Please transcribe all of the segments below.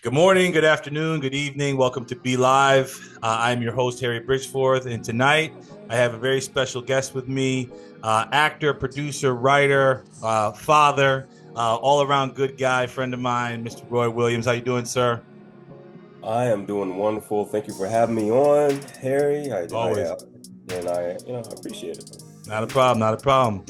Good morning, good afternoon, good evening. Welcome to Be Live. I'm your host, Harry Bridgeforth, and tonight I have a very special guest with me, actor, producer, writer, father, all-around good guy, friend of mine, Mr. Roy Williams. How you doing, sir? I am doing wonderful. Thank you for having me on, Harry. Always. I appreciate it. Not a problem, not a problem.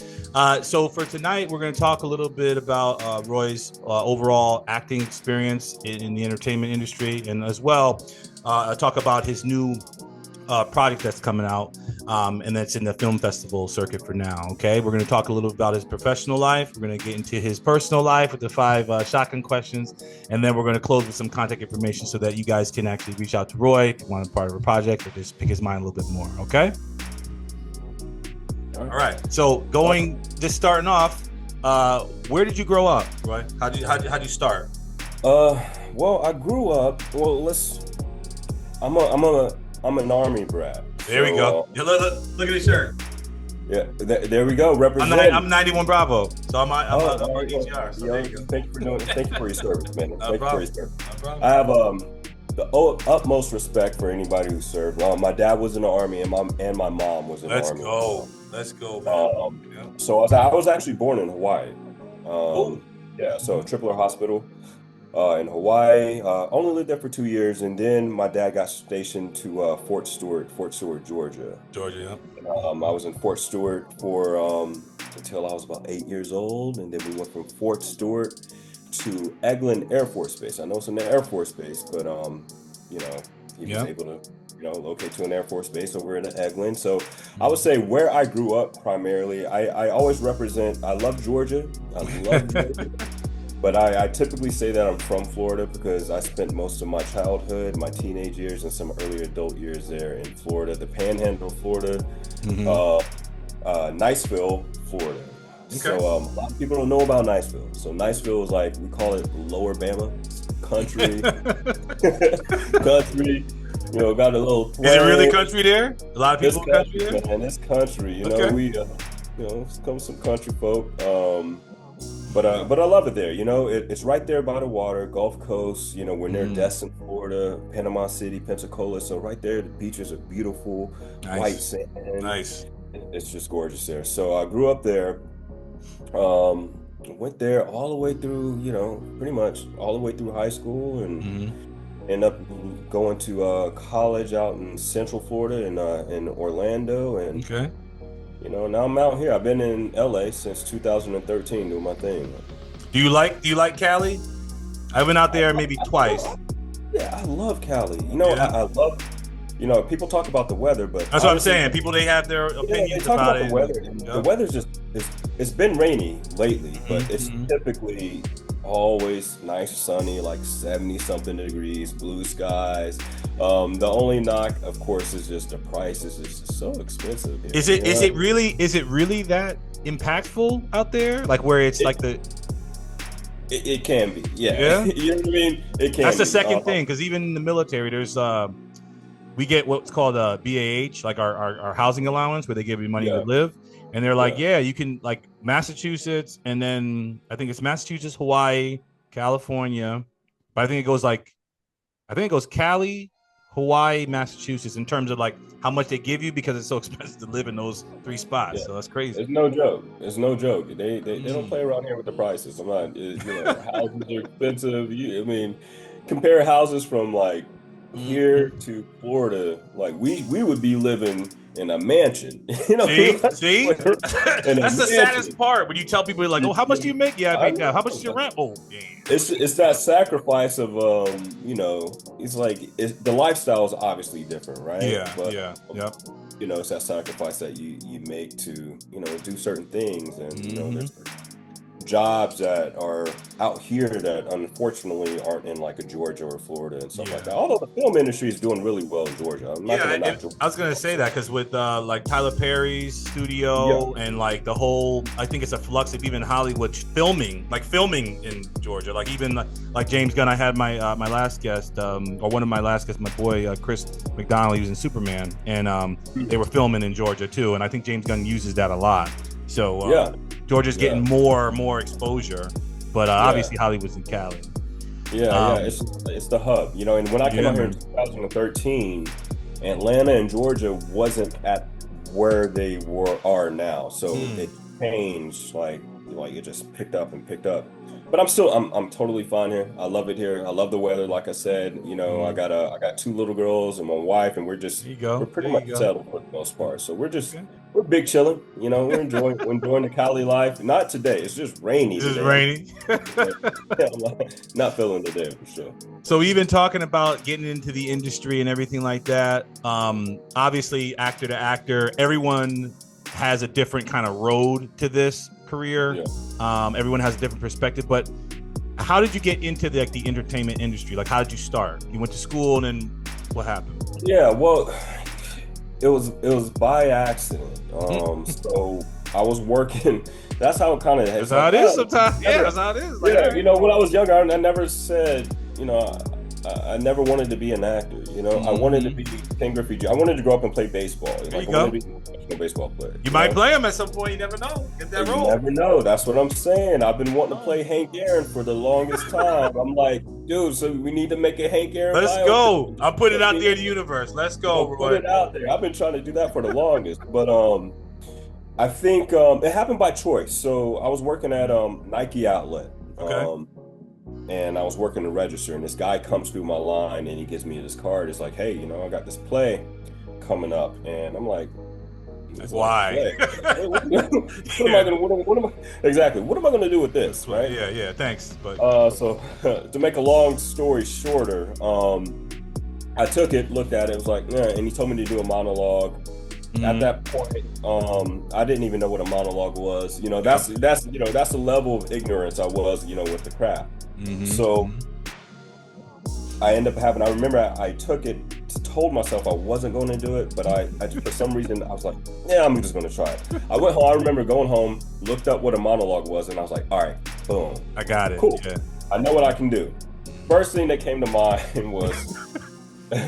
So for tonight, we're going to talk a little bit about Roy's overall acting experience in the entertainment industry, and as well talk about his new project that's coming out, and that's in the film festival circuit for now. Okay, we're going to talk a little about his professional life. We're going to get into his personal life with the five shotgun questions, and then we're going to close with some contact information so that you guys can actually reach out to Roy if you want to be part of a project or just pick his mind a little bit more. Okay. All right. So just starting off, where did you grow up, Roy? How'd you start? Well, I grew up. Well, I'm an army brat. There we go. Look at his shirt. Yeah, there we go. I'm 91 Bravo, so I'm EGR. So there you go. Thank you for doing it. Thank you for your service, man. No problem. No problem. I have the utmost respect for anybody who served. My dad was in the army, and my mom was in the army. Let's go. So I was actually born in Hawaii. Cool. Yeah, so Tripler Hospital in Hawaii. Only lived there for 2 years, and then my dad got stationed to Fort Stewart, Georgia. Georgia, yeah. I was in Fort Stewart for until I was about 8 years old, and then we went from Fort Stewart to Eglin Air Force Base. I know it's an Air Force Base, but he was able to locate to an Air Force Base over in Eglin. So I would say where I grew up primarily, I always represent. I love Georgia. I love Georgia. But I typically say that I'm from Florida because I spent most of my childhood, my teenage years, and some early adult years there in Florida, the Panhandle of Florida, Niceville, Florida. Okay. So a lot of people don't know about Niceville. So Niceville is like, we call it Lower Bama, country, country. Got a little. Is it really country there? A lot of people country there. Man, it's country. Okay. We come some country folk. But I love it there. It's right there by the water, Gulf Coast. We're near Destin, Florida, Panama City, Pensacola. So right there, the beaches are beautiful, Nice. white sand. Nice. It's just gorgeous there. So I grew up there. Went there all the way through, pretty much all the way through high school, and ended up going to college out in Central Florida in Orlando, and Okay. now I'm out here. I've been in LA since 2013 doing my thing. Do you like Cali? I went out there maybe twice. Yeah, I love Cali. Yeah. I love, people talk about the weather, but That's what I'm saying. People, they have their opinions they talk about about it. the weather. And Yeah. The weather's it's been rainy lately, but it's typically always nice, sunny, like 70 something degrees, blue skies. The only knock, of course, is just the price is just so expensive here. Is it really that impactful out there? Like where it's like the It can be, yeah. Yeah? You know what I mean? It can. That's the be. second thing, because even in the military, there's we get what's called BAH, like our housing allowance, where they give you money to live, and they're like, yeah, you can, like Massachusetts, and then I think it's Massachusetts, Hawaii, California, but I think it goes Cali, Hawaii, Massachusetts in terms of like how much they give you, because it's so expensive to live in those three spots. Yeah. So that's crazy. It's no joke. It's no joke. They don't play around here with the prices. I'm not. Houses are expensive. Compare houses from like here to Florida. Like we would be living in a mansion. See, that's the saddest part when you tell people, like, oh, how much do you make? Yeah, I make that. How much is your rent? Oh, damn. It's that sacrifice of it's like the lifestyle is obviously different, right? Yeah, But, yeah. it's that sacrifice that you make to do certain things, and there's jobs that are out here that unfortunately aren't in like a Georgia or Florida and stuff like that. Although the film industry is doing really well in Georgia. I'm not gonna knock Georgia. I was gonna say that because with like Tyler Perry's studio and like the whole, I think it's a flux of even Hollywood filming in Georgia. Like even like James Gunn, I had my my last guest, or one of my last guests, my boy Chris McDonald. He was in Superman, and they were filming in Georgia too. And I think James Gunn uses that a lot. So Georgia's getting more exposure, but obviously Hollywood's in Cali. Yeah, Um, it's the hub, you know. And when I came yeah, out here in man. 2013, Atlanta and Georgia wasn't at where they are now, so Mm, it changed. Like it just picked up and picked up. But I'm totally fine here. I love it here. I love the weather. Like I said, you know, mm. I got two little girls and my wife, and There you we're go. pretty There much you go. settled for the most part. So Okay. we're big chilling. You know, we're enjoying the Cali life. Not today. It's just rainy This is today. raining. I'm not feeling today for sure. So even talking about getting into the industry and everything like that, obviously actor to actor, everyone has a different kind of road to this career. Yeah. Everyone has a different perspective. But how did you get into the entertainment industry? Like, how did you start? You went to school, and then what happened? Yeah, well, it was by accident. So I was working. That's how it kind of. That's It's how like, it is oh, sometimes. Yeah, never. that's how it is. Like, all Yeah, you right. know, when I was younger, I never said, you know, I never wanted to be an actor. You know, I wanted to Mm-hmm. be Ken Griffey Jr. I wanted to grow up and play baseball. There you Like I wanted go. to be a professional baseball player. You You might know, play him at some point. You never know. Get that you role. never know. That's what I'm saying. I've been wanting to Oh, play Hank Aaron for the longest time. I'm like, dude, so we need to make a Hank Aaron let's biopic. go. I'm putting it Let out me, there in the universe. Let's you go, know, put Roy. it out there. I've been trying to do that for the longest, but I think it happened by choice. So I was working at Nike Outlet, Okay. and I was working the register, and this guy comes through my line, and he gives me this card. It's like, hey, you know, I got this play coming up, and I'm like, Like, he's like, why? play? What am I Yeah. gonna? What am I exactly? What am I gonna do with That's this, why. right? Yeah, yeah. Thanks, but So to make a long story shorter, I took it, looked at it, was like, yeah, and he told me to do a monologue. At mm, that point, I didn't even know what a monologue was. You know, yep. that's the level of ignorance I was, you know, with the craft. Mm-hmm, So mm-hmm. I ended up having. I remember I took it, told myself I wasn't going to do it, but I for some reason I was like, yeah, I'm just going to try it. I went home. I remember going home, looked up what a monologue was, and I was like, all right, boom, I got it. cool. Yeah. I know what I can do. First thing that came to mind was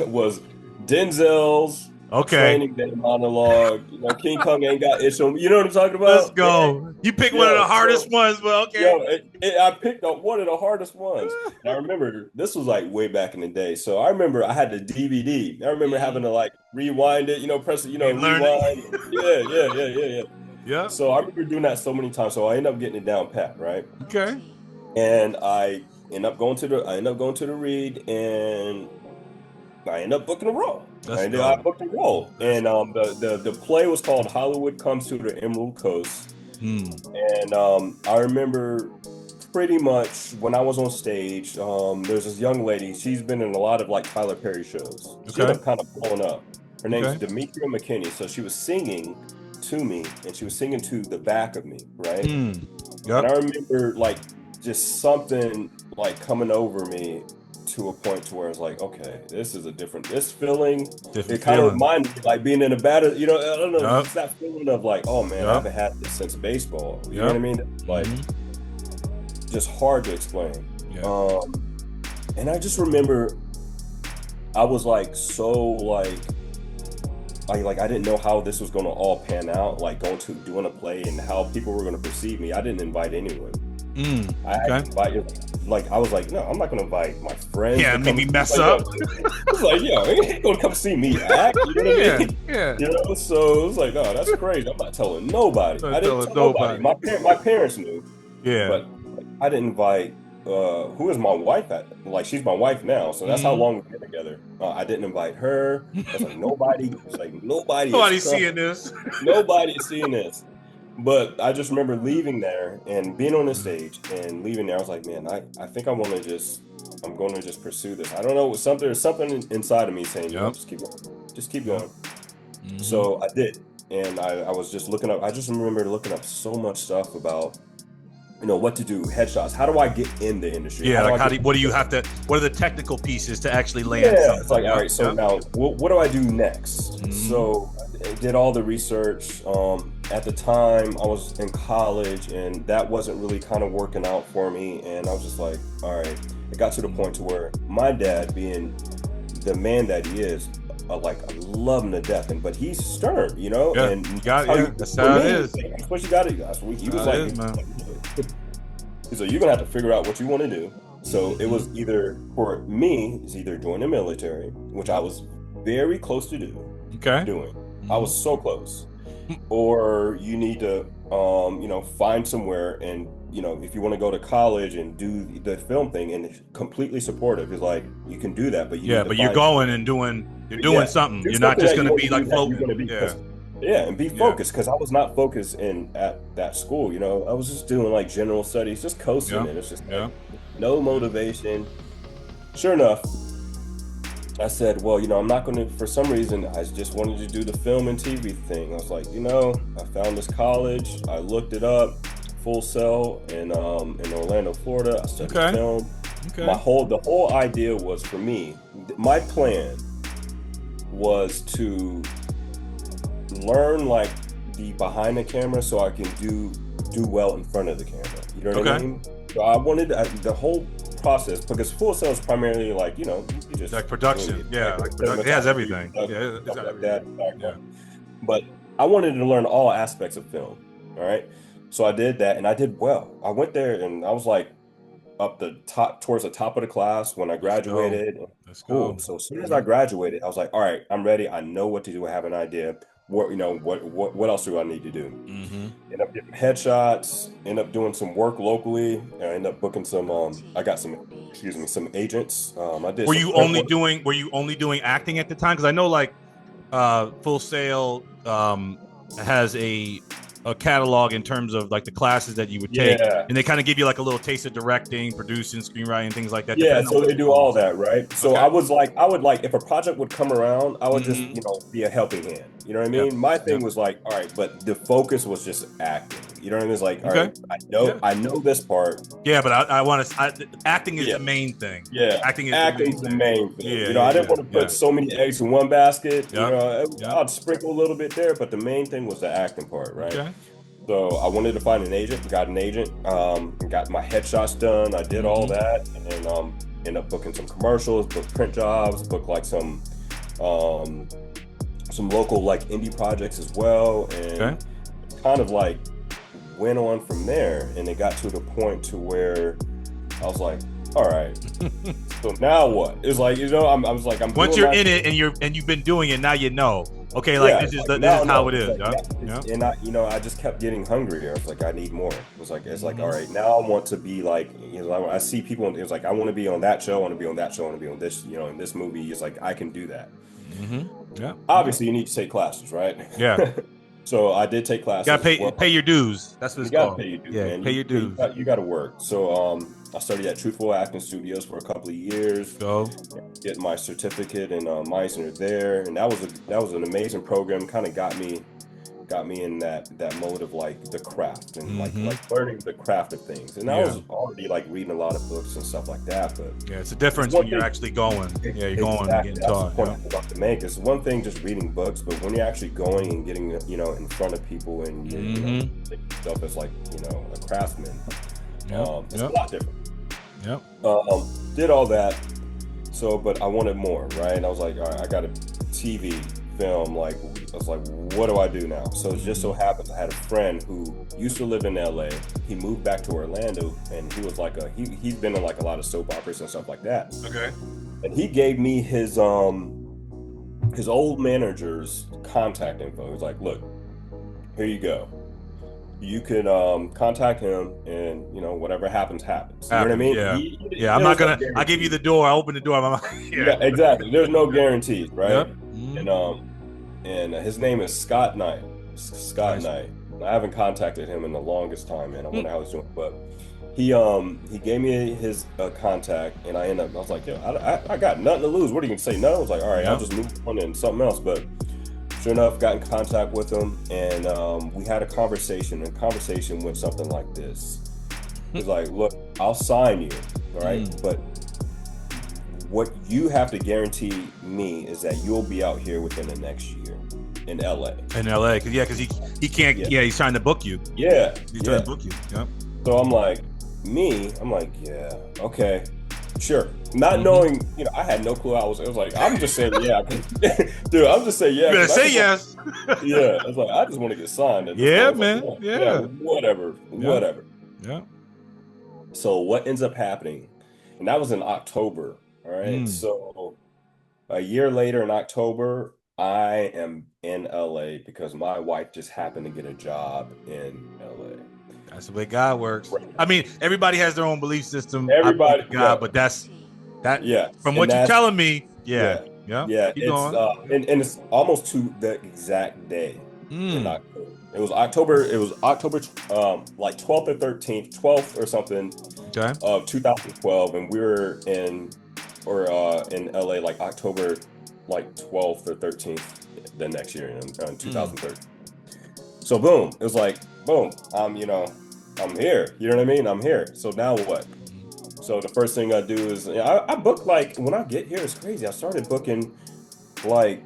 was Denzel's Okay. training day monologue. You know, King Kong ain't got issue. You know what I'm talking Let's about? Yeah, go. You pick one of yeah. the hardest ones, but okay. I picked up one of the hardest ones. And I remember this was like way back in the day. So I remember I had the DVD. I remember having to like rewind it, you know, press it, you know, You learn it. rewind. Yeah. Yeah. So I remember doing that so many times. So I ended up getting it down pat, right? Okay. And I end up going to the read, and I end up booking a role. Let's I go. booked a role, Let's and go. the play was called Hollywood Comes to the Emerald Coast, Hmm. and I remember pretty much when I was on stage. There's this young lady. She's been in a lot of like Tyler Perry shows. She ended Okay. up kind of blowing up. Her name's Okay. Demetria McKinney. So she was singing to me, and she was singing to the back of me, right? Hmm. And I Yep. remember like just something like coming over me to a point to where it's like, okay, this feeling, Different it kind of feeling. reminded me like being in a battle, you know, I don't know, Yep. just that feeling of like, oh man, I Yep. haven't had this since baseball. You know what I Yep. mean? Like Hmm. just hard to explain. Yeah. And I just remember I was like so like I didn't know how this was gonna all pan out, like going to doing a play and how people were gonna perceive me. I didn't invite anyone. Mm. I Okay. actually invited, like, I was like, no, I'm not gonna invite my friends Yeah. to Make come. me mess Like, up. yo, it's like, yo, you ain't gonna come see me act. You know what I Yeah. mean? Yeah. You know, so it was like, oh, that's crazy. I'm not telling nobody. I Not didn't telling tell nobody. nobody. My parents knew, Yeah. but like, I didn't invite. Who is my wife at? Like, she's my wife now, so that's how Hmm. long we've been together. I didn't invite her. I was like, nobody. It's like nobody is Nobody's coming. seeing this. Nobody is seeing this. But I just remember leaving there and being on the stage and leaving there. I was like, man, I think I want to I'm going to just pursue this. I don't know, there's something inside of me saying, you know, Yep. just keep going, just keep Yep. going. Hmm. So I did. And I was just looking up, I just remember looking up so much stuff about, you know, what to do, headshots. How do I get in the industry? Yeah. How do Like, I get what do you have to? What are the technical pieces to actually land Yeah, it's something? like, all Yep. right, so Yep. now what do I do next? Hmm. So I did all the research. At the time, I was in college, and that wasn't really kind of working out for me. And I was just like, all right, it got to the point to where my dad, being the man that he is, like I love him to death, but he's stern, you know, Yeah. and You that's got how it. Yeah. you, That's for how it me, is. that's what you got to do. That's what he was How it like. is, man. He's like, you're gonna have to figure out what you want to do. So it was either, for me, it's either join the military, which I was very close to Okay. doing. I was so close. Or you need to, find somewhere and, if you want to go to college and do the film thing, and it's completely supportive. It's like, you can do that, but you Yeah, need to but you're find going somewhere. and you're doing Yeah, something. do You're not something just that going you to want be to do, like that you're going floating. to be, Yeah. yeah, and be Yeah. focused, because I was not focused in at that school. I was just doing like general studies, just coasting, Yeah. and it's just like Yeah. no motivation. Sure enough, I said, well, I'm not going to, for some reason, I just wanted to do the film and TV thing. I was like, I found this college, I looked it up, Full Sail in Orlando, Florida. I studied Okay. film. Okay. The whole idea was, for me, my plan was to learn like the behind the camera so I can do well in front of the camera. You know what I Okay. mean? So I wanted the whole process, because Full Sail is primarily like, you just Like production. Yeah. Like production. It has everything. Yeah. It's stuff got like everything. that. Yeah. But I wanted to learn all aspects of film. All right. So I did that, and I did well. I went there and I was like up the top, towards the top of the class when I Let's go. graduated. Let's Cool. go. So as soon as I graduated, I was like, all right, I'm ready. I know what to do. I have an idea. What else do I need to do? End up getting headshots, end up doing some work locally, and I end up booking some I got some agents. I did Were some you print only work. doing acting at the time? Because I know like Full Sail has a catalog in terms of like the classes that you would take, Yeah. and they kind of give you like a little taste of directing, producing, screenwriting, things like that. Yeah, Depending on so what they do all schools. that, right? So Okay. I would like, if a project would come around, I would just, Mm-hmm. be a helping hand. You know what I Yeah. mean? My Yeah. thing was like, all right, but the focus was just acting. You know what I mean? It's like, all Okay. right, Yeah. I know this part. Yeah, but I want to. Acting is Yeah, the main thing. yeah. Acting is the main Acting's the thing. main thing. Yeah. I Yeah. didn't Yeah. want to put Yeah. so many eggs in one basket. Yep. Yep. I'd sprinkle a little bit there, but the main thing was the acting part, right? Okay. So I wanted to find an agent, got an agent, got my headshots done. I did all that, and then ended up booking some commercials, booked print jobs, booked like some local like indie projects as well, and Okay. kind of like went on from there. And it got to the point to where I was like, all right, so now what? It's like, I was like, I'm Once doing you're my in thing. it and you've been doing it, now you know. Okay, like Yeah, this it's is like this now, is how no, it it's is. like Yeah. now, Yeah. and I just kept getting hungrier. It's like I need more. It's like all right, now I want to be like, I see people. It's like I want to be on that show. I want to be on that show. I want to be on this. In this movie. It's like I can do that. Yeah. Obviously, you need to take classes, right? Yeah. So I did take You gotta classes. Well, pay your dues. That's what you it's got to called. pay your dues, Yeah, man. pay your dues. You got to work. So I studied at Truthful Acting Studios for a couple of years. Go. Get my certificate in Meisner there, and that was an amazing program. Kind of got me in that mode of like the craft and like learning the craft of things. And I was already like reading a lot of books and stuff like that. But Yeah, it's a difference when you're actually going. Yeah, you're going and getting That's the taught. point Yeah. I'm about to make. It's one thing just reading books, but when you're actually going and getting in front of people and you're taking yourself as like a craftsman, it's a lot different. Yep. Did all that. So, but I wanted more, right? And I was like, all right, I got a TV, film. Like, I was like, what do I do now? So it just so happens I had a friend who used to live in LA. He moved back to Orlando, and he was like he's been in like a lot of soap operas and stuff like that. Okay. And he gave me his old manager's contact info. He was like, look, here you go. You could contact him, and whatever happens. You know what I mean? Yeah. Yeah. I'm not gonna. I give you the door. I open the door. Yeah, exactly. There's no guarantees, right? Yep. And his name is Scott Knight. Nice. Knight. I haven't contacted him in the longest time, man. I wonder how he's doing. But he gave me his contact, and I was like, yo, I got nothing to lose. What are you gonna say? No. I was like, all right, I'll just move on and something else. But sure enough, got in contact with him, and we had a conversation. And the conversation went something like this. He's like, look, I'll sign you, all right? But what you have to guarantee me is that you'll be out here within the next year in LA. In LA, because he can't. Yeah. He's trying to book you. Yeah. He's trying to book you. Yep. So I'm like, yeah, okay, sure. Not knowing, I had no clue. It was like, I'm just saying, yeah, dude. I'm just saying, yeah. You better say yes. Yeah, it's like I just want to get signed. And Yeah, man. Like, yeah. Whatever. Yeah. So what ends up happening? and that was in October. All right. So a year later in October, I am in LA because my wife just happened to get a job in LA. That's the way God works. Right. I mean, everybody has their own belief system. I believe Everybody, in God, yeah, but that's that. yeah, From and what you're that's telling me, yeah, yeah, yeah. yeah. Keep It's going. and it's almost to the exact day in Mm, October. It was October. It was October, like 12th or 13th, 12th or something okay. of 2012, and we were in LA like October like 12th or 13th the next year in Mm. 2013. So boom, it was like boom. I'm here. You know what I mean? I'm here. So now what? So the first thing I do is I book like when I get here, it's crazy. I started booking like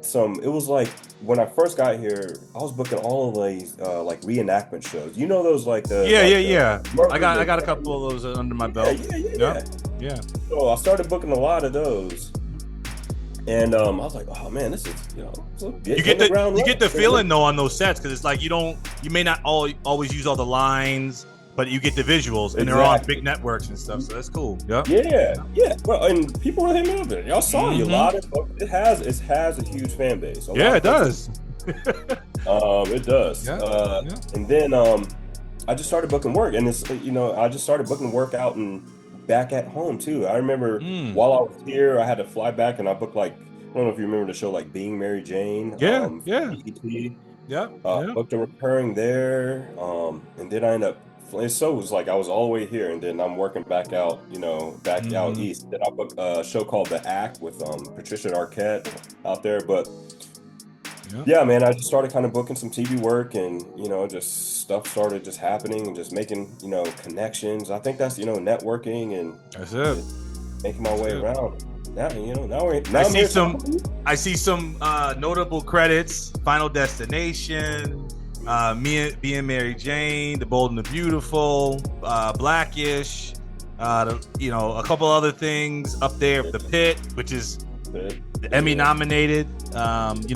it was like when I first got here, I was booking all of these like reenactment shows. You know those like the Yeah, yeah, like the yeah. murders I and got a couple of those under my yeah, belt. yeah, yeah, Yeah, yeah. yeah. So I started booking a lot of those. And I was like, oh man, this is, so You hitting the ground you get the running. feeling though on those sets because it's like you may not always use all the lines, but you get the visuals and they're on Exactly. big networks and stuff. So that's cool. Yeah. Yeah, yeah. Well, and people were hitting me up there. Y'all saw you a lot of it has a huge fan base. A Yeah, lot it of does. it does. Yeah, yeah. And then I just started booking work, and I just started booking work out and back at home too. I remember Mm. while I was here, I had to fly back, and I booked like I don't know if you remember the show like Being Mary Jane, Yeah, for yeah, BET. yeah, yeah. Booked a recurring there, and then I ended up. So it was like I was all the way here, and then I'm working back out, back out Mhm. east. Then I booked a show called The Act with Patricia Arquette out there, but. Yeah. Yeah, man, I just started kind of booking some TV work and, just stuff started just happening and just making, connections. I think that's, networking and That's it. just making my way That's it. around. Now I I'm see here some talking to you. I see some notable credits. Final Destination, being Mary Jane, The Bold and the Beautiful, Blackish, a couple other things up there. The Pit, which is Emmy nominated.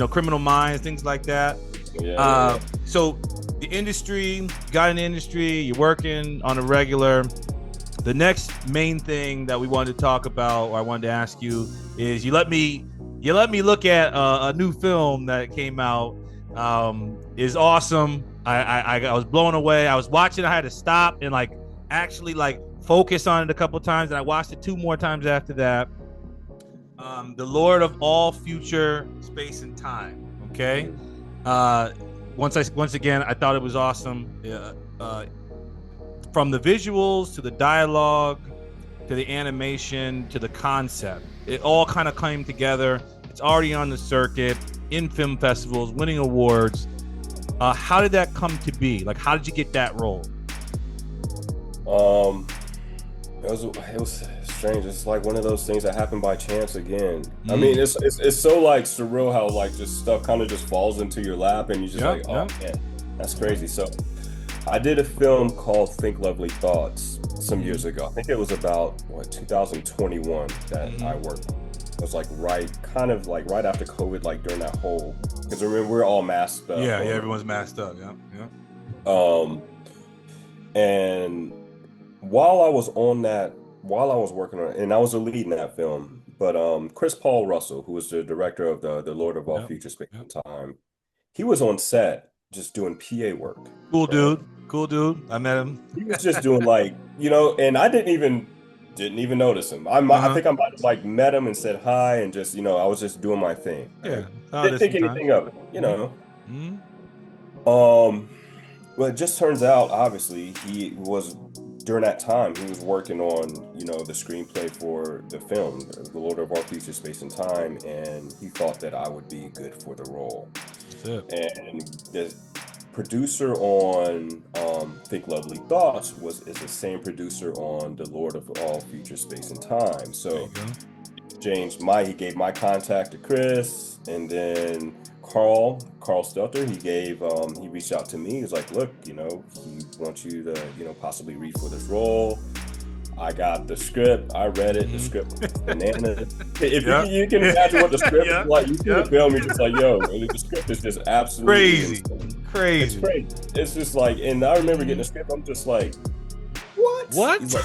Criminal Minds, things like that. Yeah. So the industry, you got in the industry, you're working on a regular. The next main thing that we wanted to talk about, or I wanted to ask you, is you let me look at a new film that came out. Is awesome. I was blown away. I was watching. I had to stop and actually focus on it a couple times, and I watched it 2 more times after that. The Lord of all future space and time. Okay. Once again, I thought it was awesome. From the visuals to the dialogue to the animation to the concept, it all kind of came together. It's already on the circuit, in film festivals, winning awards. How did that come to be? How did you get that role? It was strange. It's like one of those things that happened by chance again. I mean, it's so surreal how just stuff kind of just falls into your lap and you just oh man, that's crazy. So I did a film called Think Lovely Thoughts some years ago. I think it was about 2021 that I worked on. It was right after COVID, during that whole, because remember we're all masked up. Yeah, everyone's masked up. Yeah. And while I was working on it, and I was a lead in that film, but Chris Paul Russell, who was the director of the Lord of all future space and time, he was on set just doing PA work. Cool dude. I met him. He was just doing and I didn't even notice him. I think I might have met him and said hi and just I was just doing my thing. Yeah. Didn't think anything of it, Mm-hmm. Well, it just turns out, obviously, during that time, he was working on, the screenplay for the film, The Lord of All Future Space and Time, and he thought that I would be good for the role. That's it. And the producer on Think Lovely Thoughts is the same producer on The Lord of All Future Space and Time. So he gave my contact to Chris, and then Carl Stelter, he reached out to me. He was like, look, he wants you to, possibly read for this role. I got the script. I read it. The script was bananas. If you can imagine what the script is like, you see the film, you're just like, yo, the script is just absolutely crazy. It's crazy. It's just and I remember getting the script. I'm just like, what? What? He's like,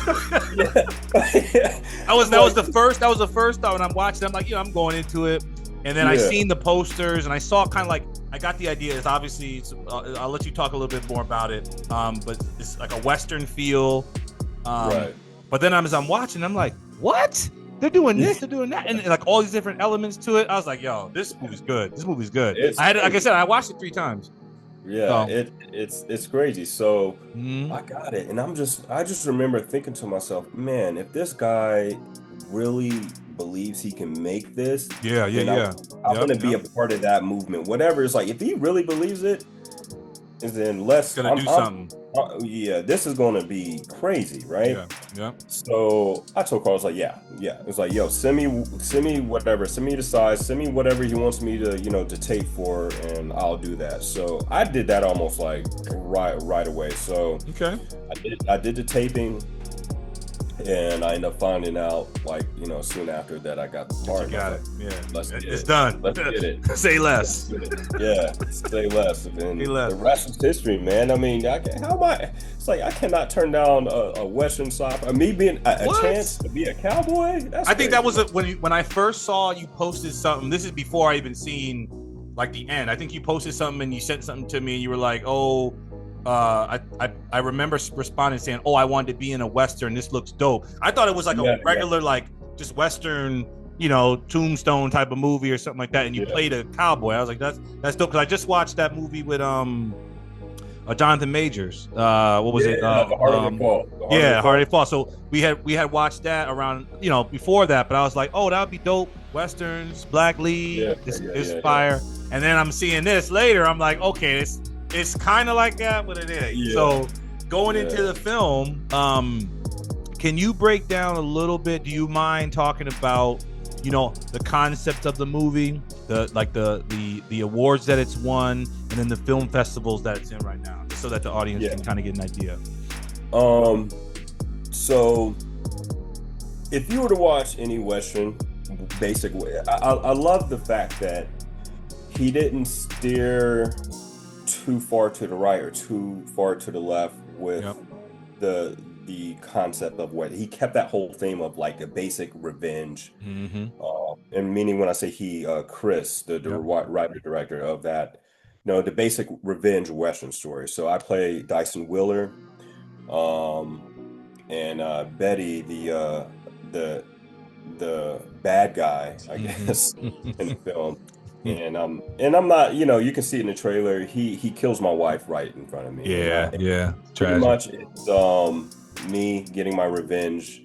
yeah. That was the first thought when I'm watching. I'm like, I'm going into it, and then I seen the posters and I saw kind of like I got the idea. It's obviously I'll let you talk a little bit more about it. But it's like a Western feel. Right. But then as I'm watching, I'm like, what? They're doing this, they're doing that, and like all these different elements to it. I was like, yo, this movie's good. This movie's good. Like I said, I watched it 3 times. Yeah, it's crazy. So Mm-hmm. I got it, and I just remember thinking to myself, man, if this guy really believes he can make this, I'm gonna be a part of that movement. Whatever it's like, if he really believes it, then let's do something. This is gonna be crazy, right? Yeah. So I told Carl, I was like, yeah. It was like, yo, send me whatever, send me the size, send me whatever he wants me to, to tape for, and I'll do that. So I did that almost like right away. So okay, I did the taping, and I ended up finding out soon after that I got the part. You got it. Let's get it's it. done. Let's get it. Say less. Yeah, say less. And the rest is history, man. I mean, it's like I cannot turn down a Western sci-fi. Me being a chance to be a cowboy. I think that was when I first saw you posted something. This is before I even seen like the end. I think you posted something and you sent something to me and you were like, oh. I remember responding saying, "Oh, I wanted to be in a Western. This looks dope." I thought it was like a regular, like just Western, Tombstone type of movie or something like that. And you played a cowboy. I was like, "That's dope." Because I just watched that movie with Jonathan Majors. What was it? Heart of the Fall. Heart of the Fall. So we had watched that around, before that. But I was like, "Oh, that would be dope. Westerns, Black lead, this fire." And then I'm seeing this later. I'm like, okay, it's kind of like that, but it ain't. Yeah. So going into the film, can you break down a little bit? Do you mind talking about, the concept of the movie, the awards that it's won, and then the film festivals that it's in right now, just so that the audience can kind of get an idea? So if you were to watch any Western, basically, I love the fact that he didn't steer too far to the right or too far to the left with the concept of what he kept that whole theme of like a basic revenge, and meaning when I say he, Chris, the writer director of that, the basic revenge Western story. So I play Dyson Wheeler, and Betty, the bad guy, I guess, in the film. And I'm not, you can see it in the trailer. He kills my wife right in front of me. Pretty much, it's me getting my revenge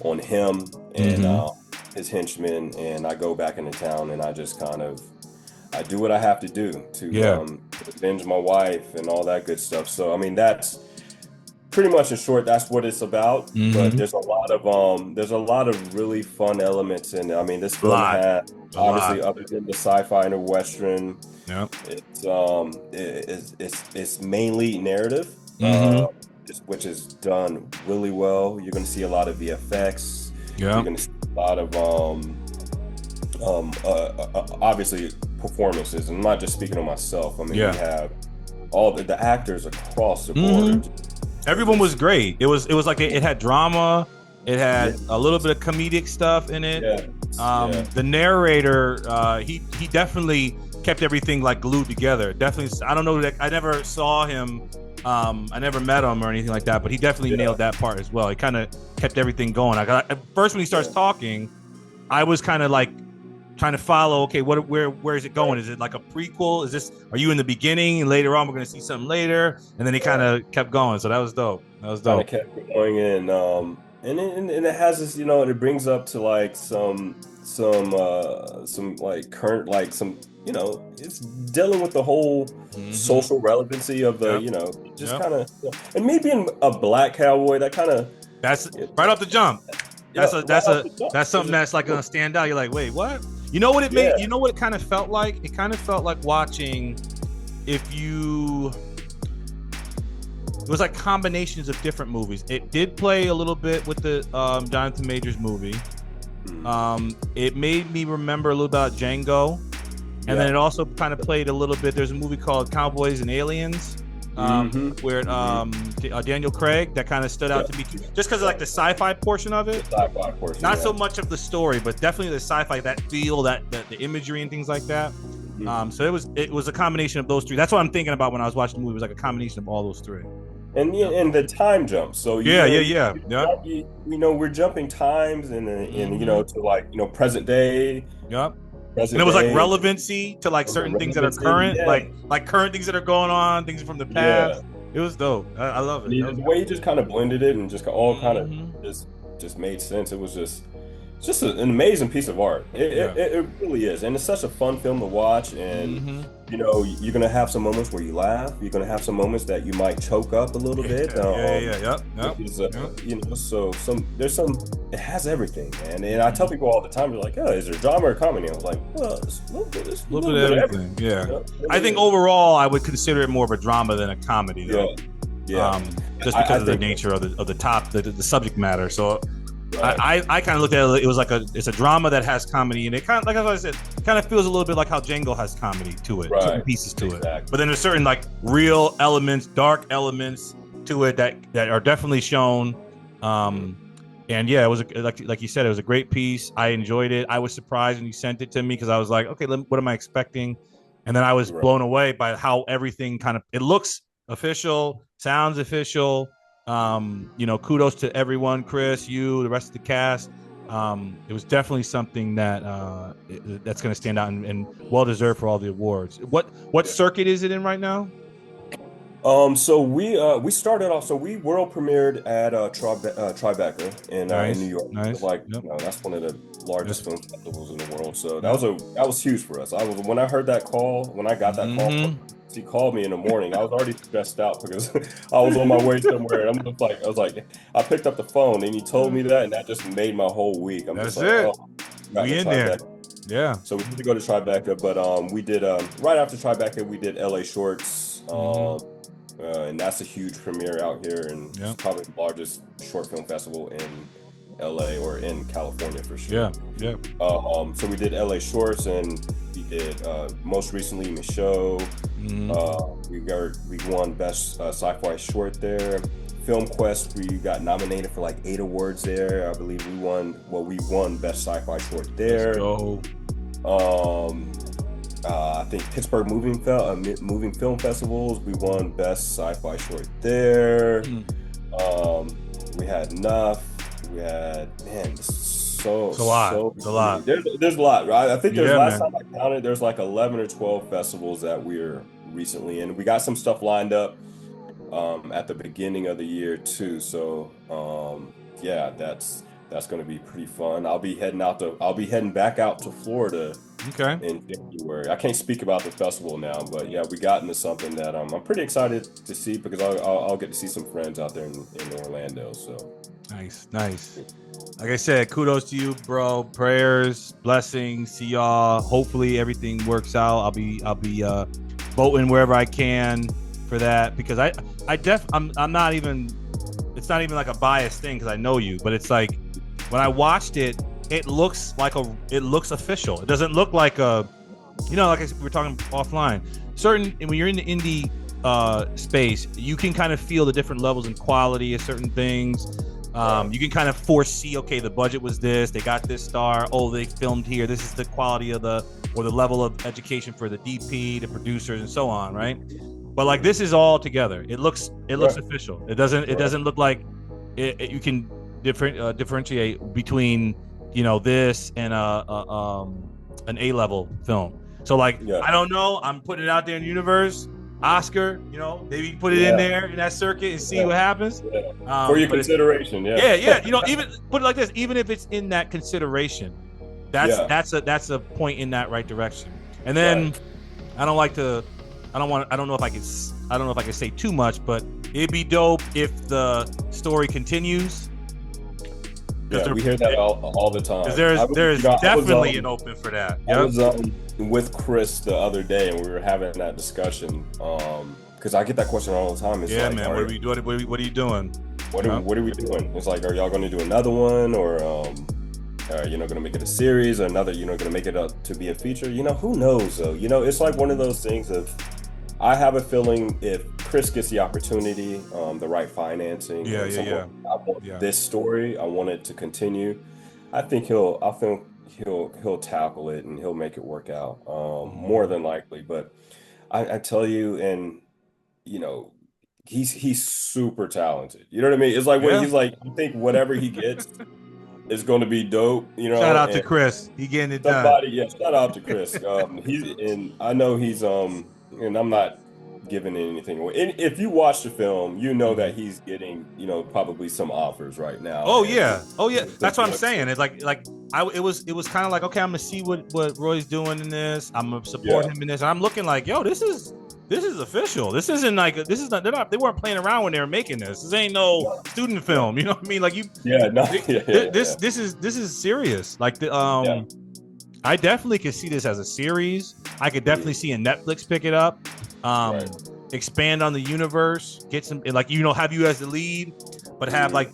on him and his henchmen, and I go back into town and I just I do what I have to do to avenge my wife and all that good stuff. So I mean, that's pretty much in short, that's what it's about. But there's a lot of really fun elements in it. I mean, this film had obviously, other than the sci-fi and the Western, it's mainly narrative, which is done really well. You're going to see a lot of VFX. You're going to see a lot of obviously performances. I'm not just speaking of myself. I mean, we have all the actors across the board. Everyone was great. It was like it had drama. It had a little bit of comedic stuff in it. The narrator, he definitely kept everything like glued together. Definitely, I don't know that I never saw him. I never met him or anything like that, but he definitely nailed that part as well. He kind of kept everything going. At first, when he starts talking, I was kind of like trying to follow. Okay, where is it going? Is it like a prequel? Are you in the beginning and later on we're going to see something later? And then he kind of kept going. So that was dope. Kind of kept going in. And it has this, it brings up to like some like current, like some, it's dealing with the whole social relevancy of the, just kind of, and me being a black cowboy, that kind of, that's right off the jump. That's something that's like gonna stand out. You're like, wait, what? You know what it made? You know what it kind of felt like? It kind of felt like watching, it was like combinations of different movies. It did play a little bit with the Jonathan Majors movie. It made me remember a little about Django, and then it also kind of played a little bit. There's a movie called Cowboys and Aliens where Daniel Craig, that kind of stood out to me too, just because of like the sci-fi portion of it. The sci-fi portion, not so much of the story, but definitely the sci-fi, that feel, that the imagery and things like that. So it was a combination of those three. That's what I'm thinking about when I was watching the movie. It was like a combination of all those three. And the time jump. So yeah. We're jumping times and to like present day. Yep. And it was like relevancy to like certain things that are current, like current things that are going on, things from the past. It was dope. I love it. The way he just kind of blended it and just all kind of just made sense. It was just an amazing piece of art. It really is, and it's such a fun film to watch. And you're gonna have some moments where you laugh. You're gonna have some moments that you might choke up a little bit. So there's some. It has everything, man. And I tell people all the time, they're like, "Oh, is there drama or comedy?" I was like, "Well, it's a little bit of everything." Yeah. I think overall, I would consider it more of a drama than a comedy, though. Yeah. Just because of the nature of the subject matter. So. Right. I kind of looked at it was like it's a drama that has comedy, and it kind of, like I said, kind of feels a little bit like how Django has comedy to it, certain pieces to it. But then there's certain like real elements, dark elements to it that are definitely shown. And yeah, it was like you said, it was a great piece. I enjoyed it. I was surprised when you sent it to me because I was like, okay, what am I expecting? And then I was blown away by how everything it looks official, sounds official. Kudos to everyone, Chris, you, the rest of the cast. It was definitely something that's going to stand out and well deserved for all the awards. What circuit is it in right now? So we started off. So we world premiered at Tribeca in New York. Nice. That's one of the largest film festivals in the world. So that was huge for us. When I got that call. He called me in the morning. I was already stressed out because I was on my way somewhere. And I picked up the phone and he told me that, and that just made my whole week. That's it. We in there. Yeah. So we had to go to Tribeca, but we did right after Tribeca, we did LA Shorts, and that's a huge premiere out here, and it's probably the largest short film festival in LA or in California for sure. Yeah. So we did LA Shorts, and we did most recently Michaud. We won best sci-fi short there. Film Quest, we got nominated for like 8 awards there. I believe we won best sci-fi short there. Let's go. I think Pittsburgh Moving Film Festivals, we won best sci-fi short there. We had enough. We had it's a lot. There's a lot, right? I think last time I counted, there's like 11 or 12 festivals that we're recently in. We got some stuff lined up at the beginning of the year too. So that's going to be pretty fun. I'll be heading back out to Florida. In January. I can't speak about the festival now, but yeah, we got into something that I'm pretty excited to see because I'll get to see some friends out there in Orlando. So nice. Like I said, kudos to you, bro. Prayers, blessings, see y'all. Hopefully everything works out. I'll be voting wherever I can for that because I'm not even. It's not even like a biased thing because I know you, but it's like when I watched it. It looks official. It doesn't look like like we were talking offline. When you're in the indie space, you can kind of feel the different levels and quality of certain things. You can kind of foresee, okay, the budget was this, they got this star, they filmed here, this is the quality of the level of education for the DP, the producers, and so on, right? But like this is all together. It looks official. It doesn't look like you can differentiate between this and an A-level film. So I don't know. I'm putting it out there in the universe. Oscar, maybe put it in there in that circuit and see what happens. For your consideration, even put it like this. Even if it's in that consideration, that's a point in that right direction. And then I don't know if I can say too much, but it'd be dope if the story continues. Yeah, we hear that all the time. There's definitely an open for that. Yep. I was with Chris the other day, and we were having that discussion. Because I get that question all the time. It's man. What are we doing? What are you doing? What are we doing? It's like, are y'all going to do another one, or are you going to make it a series, or another? Going to make it up to be a feature? Who knows though? It's like one of those things of I have a feeling if Chris gets the opportunity, the right financing, Yeah, and yeah, someone, yeah, I want yeah. this story, I want it to continue. I think he'll tackle it and he'll make it work out, more Mhm. than likely. But I tell you, and you know, he's super talented. You know what I mean? It's like what Yeah. he's like. I think whatever he gets is going to be dope. You Shout know, out to and Chris. He getting it done. somebody, yeah, shout out to Chris. He's and I know he's and I'm not giving anything away. And if you watch the film, you know Mhm. that he's getting, probably some offers right now, Oh and yeah, oh yeah. some That's what I'm books. saying. It's like it was kind of like, okay, I'm gonna see what Roy's doing in this. I'm gonna support Yeah, him in this. And I'm looking like, yo, this is official. This isn't like this is not they weren't playing around when they were making this. This ain't no no, student yeah, film. You know what I mean? Like you, yeah, no, yeah, yeah, this yeah, this is serious. Like the yeah. I definitely could see this as a series. I could definitely Mhm. see a Netflix pick it up, um, Right. expand on the universe, get some like have you as the lead, but have Mhm. like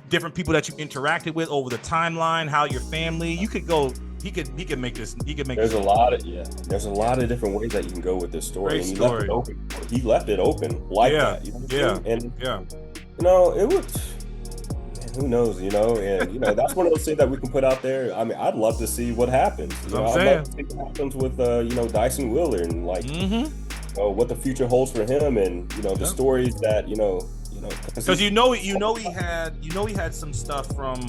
different people that you interacted with over the timeline, how your family. You could go. He could make this. He could make There's this a lot of yeah. There's a lot of different ways that you can go with this story, great and he left it story. open. He left it open like Yeah, that. You know what I yeah, mean? And yeah. it was. Man, who knows? And that's one of those things that we can put out there. I mean, I'd love to see what happens. That's what I'm I'd love saying. to see what happens with Dyson Wheeler and like Mm-hmm. what the future holds for him, and the Yeah. stories that because Because he had some stuff from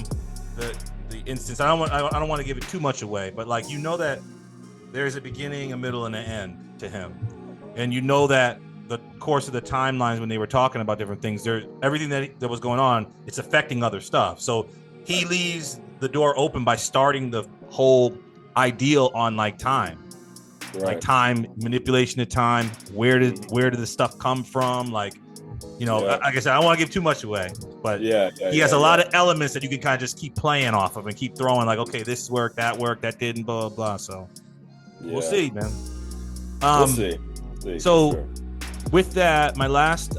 the instance. I don't want to give it too much away, but like that there's a beginning, a middle, and an end to him, and that the course of the timelines when they were talking about different things, there everything that was going on, it's affecting other stuff. So he leaves the door open by starting the whole ideal on like right, time manipulation of time. mhm, Where did the stuff come from? Like yeah, like I said, I don't want to give too much away, but yeah, yeah, he has yeah, a yeah, lot of elements that you can kind of just keep playing off of and keep throwing like, okay, this worked, that didn't, blah, blah, blah. So we'll yeah. see, man. We'll Um, see, for so sure. with that, my last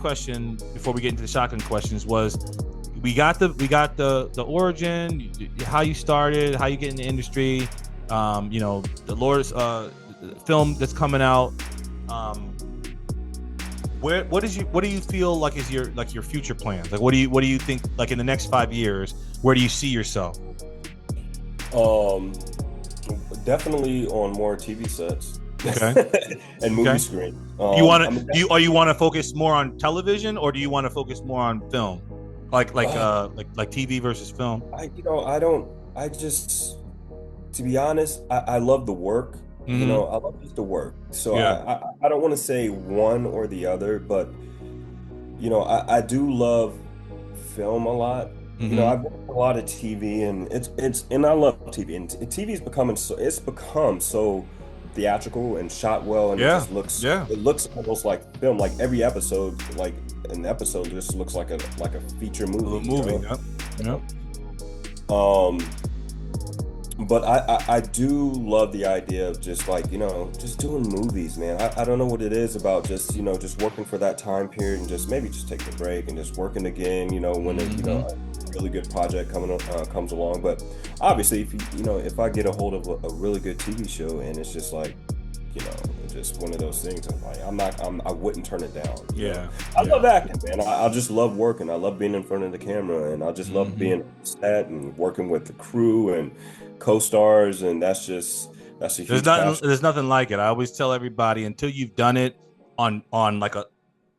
question before we get into the shotgun questions was we got the origin, how you started, how you get in the industry, the Lord's film that's coming out. Um, what do you feel like is your future plans? Like what do you think like in the next 5 years? Where do you see yourself? Um, Definitely on more TV sets Okay, and movie okay. screen. Do you want I to mean, or you want to focus more on television, or do you want to focus more on film, like TV versus film? I don't. I just, to be honest, I love the work. Mm-hmm. I love just the work. So Yeah. I don't want to say one or the other, but I do love film a lot. Mm-hmm. I've watched a lot of TV, and and I love TV, and TV's becoming it's become so theatrical and shot well, and Yeah. Yeah. it looks almost like film. Like every episode, like an episode just looks like a feature A little movie, movie. Yep. Yep. Um, but I do love the idea of just like, just doing movies, man. I don't know what it is about just, just working for that time period and just maybe just taking a break and just working again, when Mm-hmm. a really good project comes along. But obviously, if I get a hold of a really good TV show and it's just like, just one of those things, I wouldn't turn it down. Yeah. I Yeah. love acting, man. I just love working. I love being in front of the camera, and I just love Mm-hmm. being on set and working with the crew and co-stars, and that's a There's huge nothing. passion. There's nothing like it. I always tell everybody until you've done it on like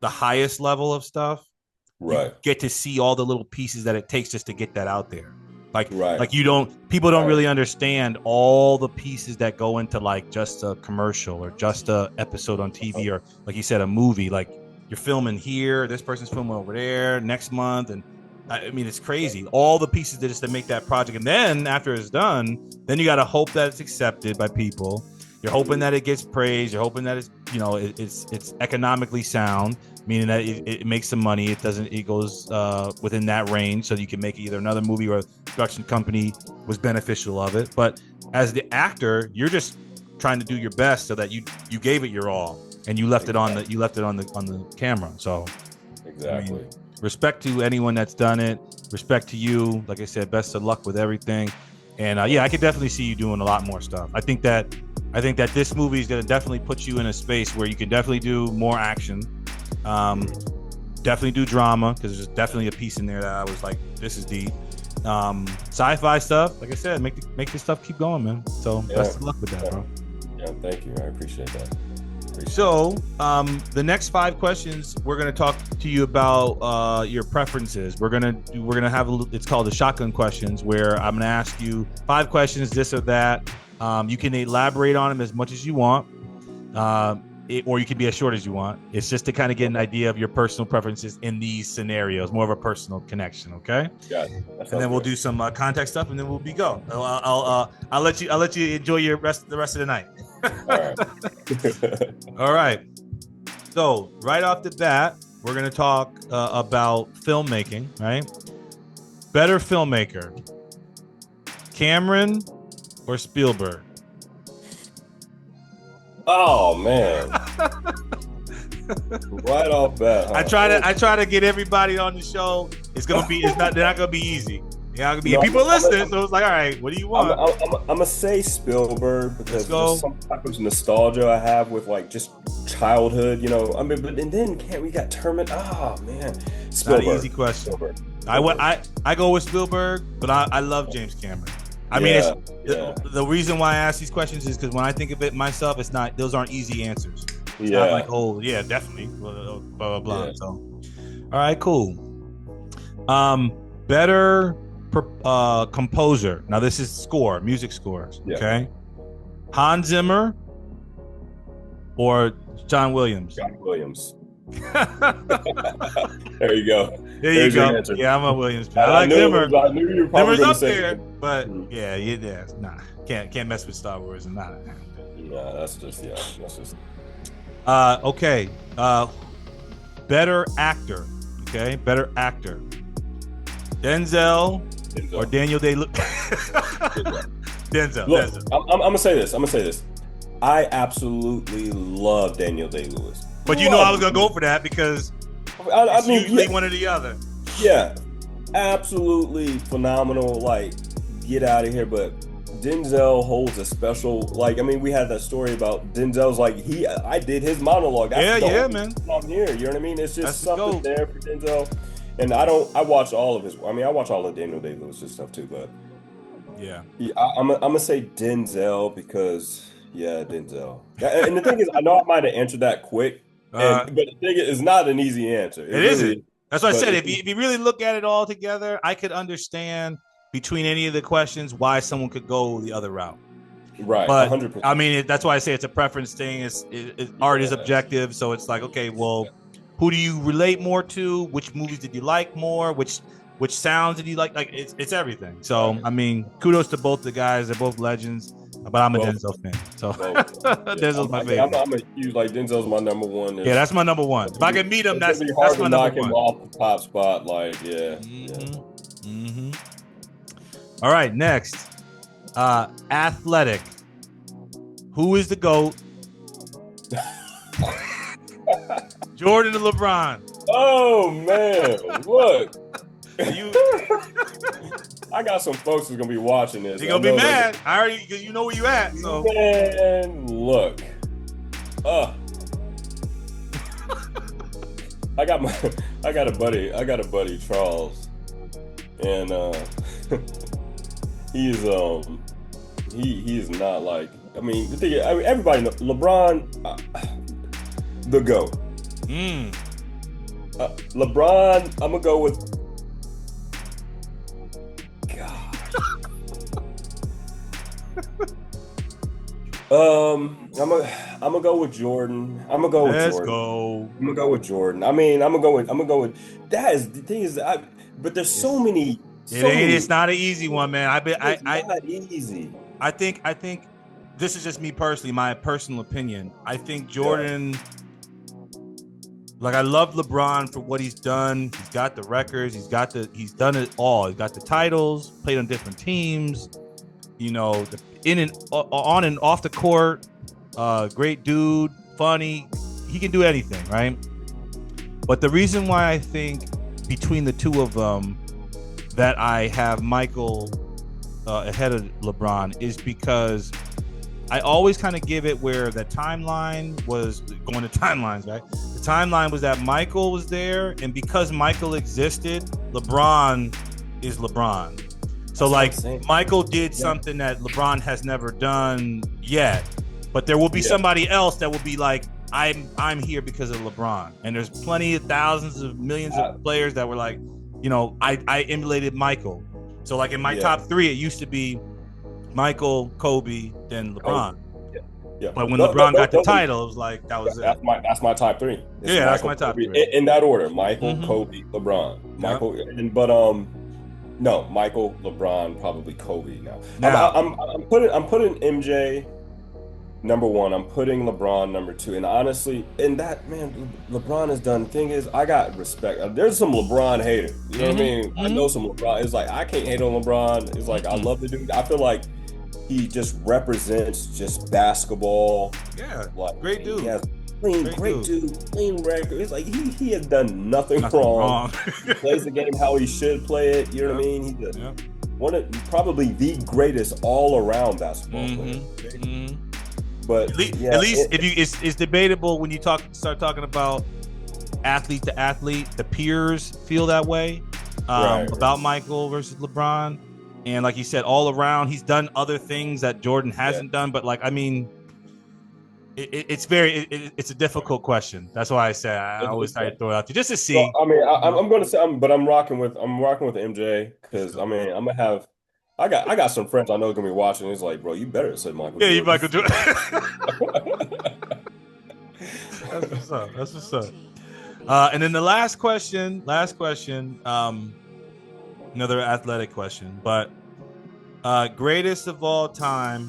the highest level of stuff, you Right, get to see all the little pieces that it takes just to get that out there. Like right, like people don't right. really understand all the pieces that go into like just a commercial or just a episode on TV or like you said a movie. Like you're filming here, this person's filming over there next month, and I mean it's crazy. All the pieces that just to make that project, and then after it's done, then you got to hope that it's accepted by people. You're hoping Mhm. that it gets praised. You're hoping that it's economically sound, meaning that it makes some money. It goes within that range, so you can make either another movie or a production company was beneficial of it. But as the actor, you're just trying to do your best so that you gave it your all and you left it on Exactly, the camera. So I mean, exactly. respect to anyone that's done it. Respect to you. Like I said, best of luck with everything. And yeah, I could definitely see you doing a lot more stuff. I think that I think that this movie is going to definitely put you in a space where you can definitely do more action. Definitely do drama, because there's definitely a piece in there that I was like, this is deep. Sci-fi stuff, like I said, make this stuff keep going, man. So best of luck with that, bro. Yeah, thank you. I appreciate that. So the next 5 questions, we're going to talk to you about your preferences. We're gonna have it's called the shotgun questions, where I'm going to ask you 5 questions, this or that. You can elaborate on them as much as you want, or you can be as short as you want. It's just to kind of get an idea of your personal preferences in these scenarios, more of a personal connection. Okay. Yeah. And then we'll do some contact stuff, and then we'll be go. I'll let you enjoy the rest of the night. All right. All right. So right off the bat, we're gonna talk about filmmaking. Right. Better filmmaker, Cameron or Spielberg? Oh man! Right off bat, huh? I try to get everybody on the show. They're not gonna be easy. Yeah, people listening, so it's like, all right, what do you want? I'm gonna say Spielberg, because there's some type of nostalgia I have with like just childhood, you know. I mean, but and then we got Terminator. Oh man, Spielberg. Not an easy question. Spielberg. I go with Spielberg, but I love James Cameron. The reason why I ask these questions is because when I think of it myself, those aren't easy answers. It's not like, oh yeah, definitely, blah blah blah. Yeah. So, all right, cool. Better composer. Now this is music scores. Yeah. Okay, Hans Zimmer or John Williams? John Williams. There you go. There's you go. Yeah, I'm a Williams fan. I like Zimmer. I knew you were probably Zimmer's going up to say there, that. but yeah, nah, can't mess with Star Wars and not. Nah, that's just. Okay. Better actor. Okay, better actor. Denzel or Daniel Day-Lewis? Denzel. Look, I'm gonna say this. I absolutely love Daniel Day-Lewis. But I was gonna go for that because it's usually one or the other. Yeah, absolutely phenomenal. Like, get out of here. But Denzel holds a special. Like, I mean, we had that story about Denzel's. Like, I did his monologue. That's man. I'm here. You know what I mean? It's just something there for Denzel. And I watch all of his. I mean, I watch all of Daniel Day-Lewis' stuff too. But yeah, I'm gonna say Denzel because Denzel. And the thing is, I know I might have answered that quick. But the thing is, it's not an easy answer. It isn't. That's what I said. If you really look at it all together, I could understand between any of the questions why someone could go the other route. Right. But 100%. I mean, that's why I say it's a preference thing. Art is objective, so it's like, okay, well, who do you relate more to? Which movies did you like more? Which sounds did you like? Like it's everything. So I mean, kudos to both the guys. They're both legends. But I'm a Denzel fan, so Denzel's my favorite. I'm a huge Denzel's my number one. That's my number one. If I can meet him, that's hard my to number knock one. Him off the top spot, All right, next, athletic. Who is the GOAT? Jordan or LeBron? Oh man, look. I got some folks who's gonna be watching this. They're gonna be mad. I already, because you know where you at. So man, look. I got a buddy, Charles, and he's not like. I mean, everybody knows LeBron, the GOAT. LeBron, I'm gonna go with. I'm gonna go with Jordan. Let's go. I'm gonna go with Jordan. I mean, I'm gonna go with. That is the thing is, but there's so many. It's not an easy one, man. It's not easy. I think this is just me personally, my personal opinion. I think Jordan. Like, I love LeBron for what he's done. He's got the records. He's done it all. He's got the titles. Played on different teams. You know, on and off the court, great dude, funny. He can do anything, right? But the reason why I think between the two of them that I have Michael ahead of LeBron is because I always kind of give it where the timeline was going to timelines, right? The timeline was that Michael was there, and because Michael existed, LeBron is LeBron. So like Michael did something that LeBron has never done yet, but there will be somebody else that will be like, I'm here because of LeBron. And there's plenty of thousands of millions of players that were like, you know, I emulated Michael. So like in my top three, it used to be Michael, Kobe, then LeBron. Yeah. But when LeBron got the title, it was like that was it. That's my top three. That's my top three. In that order: Michael, Kobe, LeBron. Michael, no, Michael, LeBron, probably Kobe. Now I'm putting MJ number one. I'm putting LeBron number two. And honestly, in that, man, LeBron has done. The thing is, I got respect. There's some LeBron haters. You know what I mean? I know some LeBron. It's like I can't hate on LeBron. It's like I love the dude. I feel like he just represents just basketball. Yeah, like, great dude. He has great dude, clean record. It's like he has done nothing wrong. He plays the game how he should play it. You know what I mean? He's one of probably the greatest all-around basketball player. But at least if you, it's debatable when you start talking about athlete to athlete. The peers feel that way about Michael versus LeBron, and like you said, all around he's done other things that Jordan hasn't done. But like, I mean, it's a difficult question. That's why I say I always try to throw it out there just to see. So, I mean, I'm going to say, but I'm rocking with MJ because I mean I'm gonna have. I got some friends I know gonna be watching. It's like, bro, you better say Michael. Yeah, you Michael Jordan. That's what's up. That's what's up. And then the last question. Another athletic question, but greatest of all time.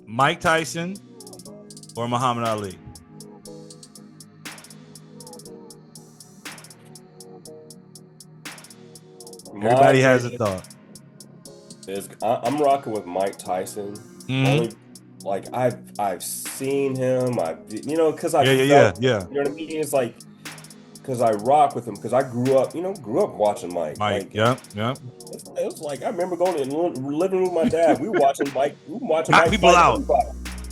Mike Tyson or Muhammad Ali? Everybody has a thought. I'm rocking with Mike Tyson. Only, like I've seen him. Because I You know what I mean? It's like because I rock with him because I grew up watching Mike. Like, It was like I remember going in the living room with my dad. We were watching Mike. Knock people out.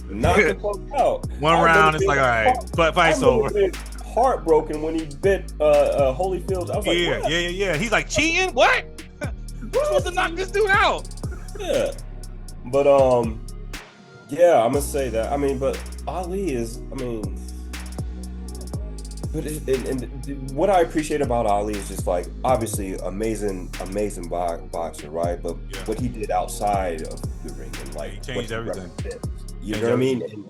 Knock people out. One round, it's like, all right, fight's over. Heartbroken when he bit Holyfield. I was like, yeah. He's like, cheating? What? We're supposed to knock this dude out. Yeah. But I'm gonna say that. I mean, but Ali is. I mean, but and what I appreciate about Ali is just like obviously amazing boxer, right? But what he did outside of the ring and like he changed everything. You know what I mean? And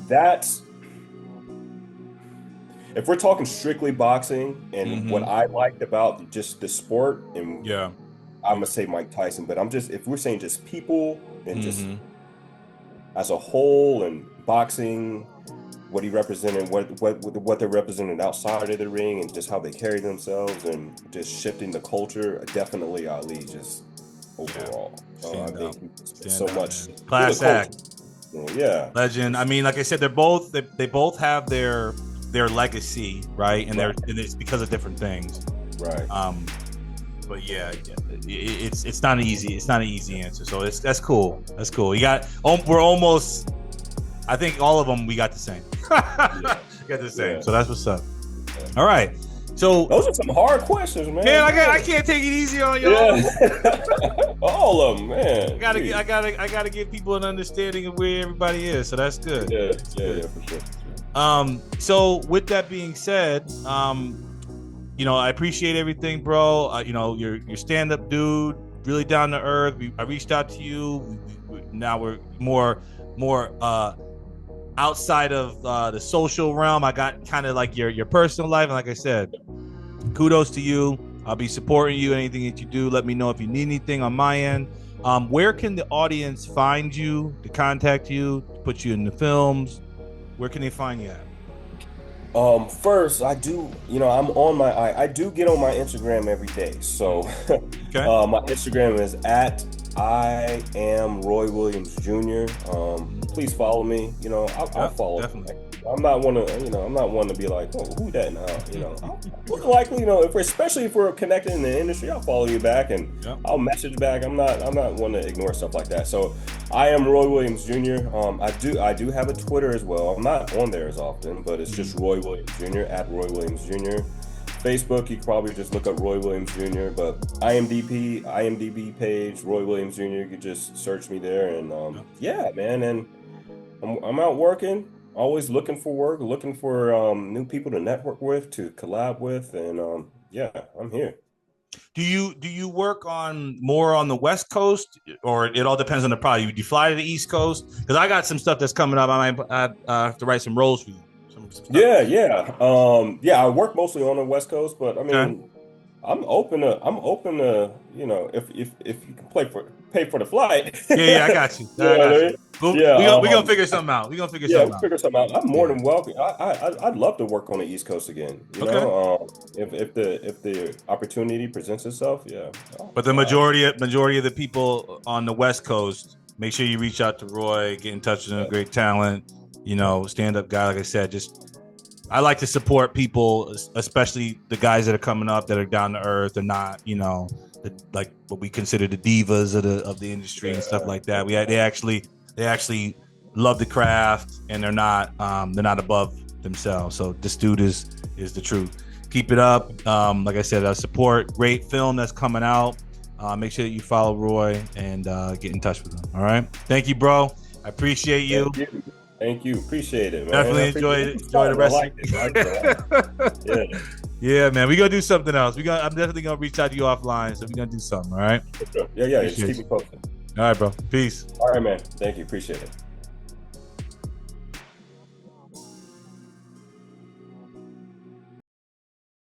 that's. If we're talking strictly boxing and what I liked about just the sport, and I'm gonna say Mike Tyson, but if we're saying just people and just as a whole and boxing, what he represented, what they're representing outside of the ring, and just how they carry themselves, and just shifting the culture, definitely Ali just overall. I think so much class act, legend. I mean, like I said, they both have their legacy, right? And it's because of different things, right? But it's not an easy answer. So that's cool. That's cool. We're almost. I think all of them we got the same. Got the same. So that's what's up. All right. So those are some hard questions, man. Man, I can't take it easy on y'all. All of them, man. I gotta give people an understanding of where everybody is. So that's good. Yeah, for sure. So with that being said, I appreciate everything, bro. You're stand-up dude, really down to earth. I reached out to you. Now we're more outside of the social realm. I got kind of like your personal life, and like I said, kudos to you. I'll be supporting you. Anything that you do, let me know if you need anything on my end. Where can the audience find you, to contact you, to put you in the films? Where can they find you at? First, I do, I'm on I do get on my Instagram every day. So my Instagram is at I am Roy Williams Jr. Please follow me. I'll follow. Definitely. I'm not one to, I'm not one to be like, oh, who that now? More than likely, especially if we're connected in the industry, I'll follow you back and Yeah. I'll message back. I'm not one to ignore stuff like that. So I am Roy Williams Jr. I do have a Twitter as well. I'm not on there as often, but it's just Roy Williams Jr. at Roy Williams Jr. Facebook, you can probably just look up Roy Williams Jr. But IMDb page, Roy Williams Jr. You could just search me there, and yeah, man. And I'm out working, always looking for work, looking for new people to network with, to collab with, and yeah, I'm here. Do you work on more on the West Coast, or it all depends on the project? Do you fly to the East Coast? Because I got some stuff that's coming up. I might have to write some roles for you. Some stuff. Yeah. I work mostly on the West Coast, but I Okay. mean, I'm open to, if you can pay for the flight. Yeah, I got you. You I know what got I you. mean? Well, Yeah, we gonna figure something out. We gonna figure yeah, something we'll out. figure something out. I'm more Yeah. than welcome. I'd love to work on the East Coast again. Okay. If the opportunity presents itself, yeah. But the majority of the people on the West Coast, make sure you reach out to Roy, get in touch with him. Great talent, stand up guy. Like I said, I like to support people, especially the guys that are coming up that are down to earth. They're not, like what we consider the divas of the industry and stuff like that. They actually love the craft, and they're not above themselves. So this dude is the truth. Keep it up. Like I said, I support. Great film that's coming out. Make sure that you follow Roy and get in touch with him. All right. Thank you, bro. I appreciate you. Thank you. Appreciate it, man. Definitely enjoy the rest. I like it. Yeah. Yeah, man. We're gonna do something else. I'm definitely gonna reach out to you offline. So we're gonna do something. All right. Yeah. Just keep me posted. All right, bro. Peace. All right, man. Thank you. Appreciate it.